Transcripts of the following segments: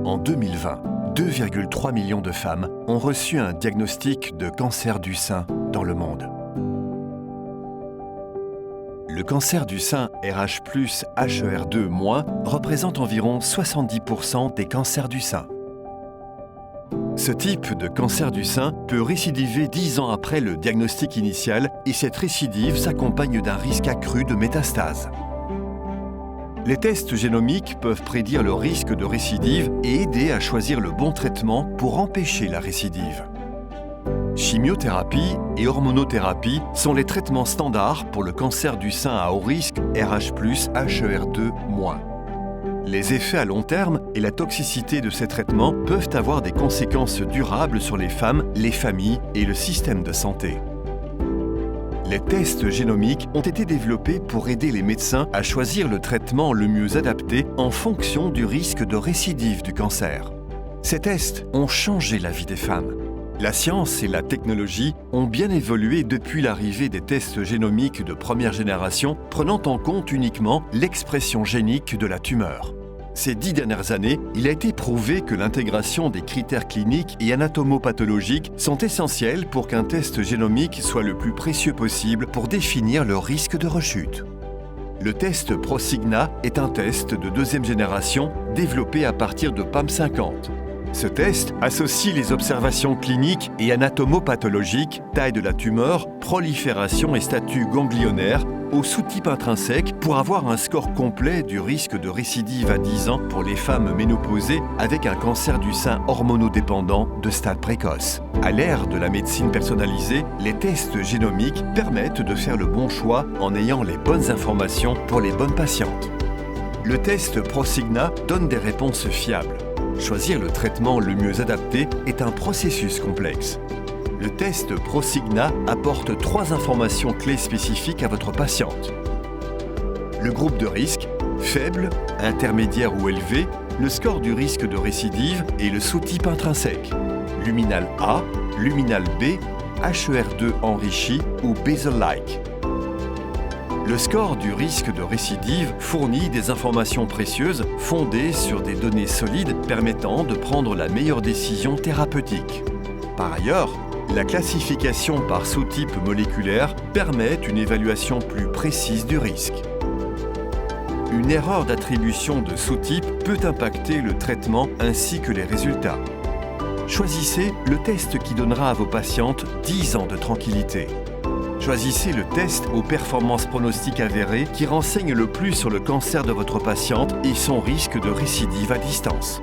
En 2020, 2,3 millions de femmes ont reçu un diagnostic de cancer du sein dans le monde. Le cancer du sein RH+, HER2- représente environ 70% des cancers du sein. Ce type de cancer du sein peut récidiver 10 ans après le diagnostic initial et cette récidive s'accompagne d'un risque accru de métastase. Les tests génomiques peuvent prédire le risque de récidive et aider à choisir le bon traitement pour empêcher la récidive. Chimiothérapie et hormonothérapie sont les traitements standards pour le cancer du sein à haut risque RH+, HER2-. Les effets à long terme et la toxicité de ces traitements peuvent avoir des conséquences durables sur les femmes, les familles et le système de santé. Les tests génomiques ont été développés pour aider les médecins à choisir le traitement le mieux adapté en fonction du risque de récidive du cancer. Ces tests ont changé la vie des femmes. La science et la technologie ont bien évolué depuis l'arrivée des tests génomiques de première génération, prenant en compte uniquement l'expression génique de la tumeur. Ces 10 dernières années, il a été prouvé que l'intégration des critères cliniques et anatomopathologiques sont essentiels pour qu'un test génomique soit le plus précieux possible pour définir le risque de rechute. Le test Prosigna est un test de deuxième génération développé à partir de PAM50. Ce test associe les observations cliniques et anatomopathologiques, taille de la tumeur, prolifération et statut ganglionnaire, au sous-type intrinsèque pour avoir un score complet du risque de récidive à 10 ans pour les femmes ménopausées avec un cancer du sein hormonodépendant de stade précoce. À l'ère de la médecine personnalisée, les tests génomiques permettent de faire le bon choix en ayant les bonnes informations pour les bonnes patientes. Le test Prosigna donne des réponses fiables. Choisir le traitement le mieux adapté est un processus complexe. Le test Prosigna apporte 3 informations clés spécifiques à votre patiente. Le groupe de risque, faible, intermédiaire ou élevé, le score du risque de récidive et le sous-type intrinsèque, luminal A, luminal B, HER2 enrichi ou basal-like. Le score du risque de récidive fournit des informations précieuses fondées sur des données solides permettant de prendre la meilleure décision thérapeutique. Par ailleurs, la classification par sous-type moléculaire permet une évaluation plus précise du risque. Une erreur d'attribution de sous-type peut impacter le traitement ainsi que les résultats. Choisissez le test qui donnera à vos patientes 10 ans de tranquillité. Choisissez le test aux performances pronostiques avérées qui renseigne le plus sur le cancer de votre patiente et son risque de récidive à distance.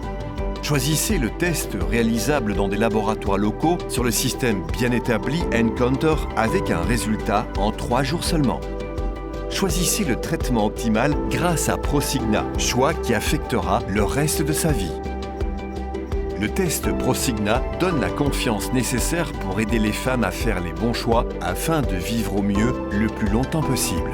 Choisissez le test réalisable dans des laboratoires locaux sur le système bien établi nCounter avec un résultat en 3 jours seulement. Choisissez le traitement optimal grâce à Prosigna, choix qui affectera le reste de sa vie. Le test Prosigna donne la confiance nécessaire pour aider les femmes à faire les bons choix afin de vivre au mieux le plus longtemps possible.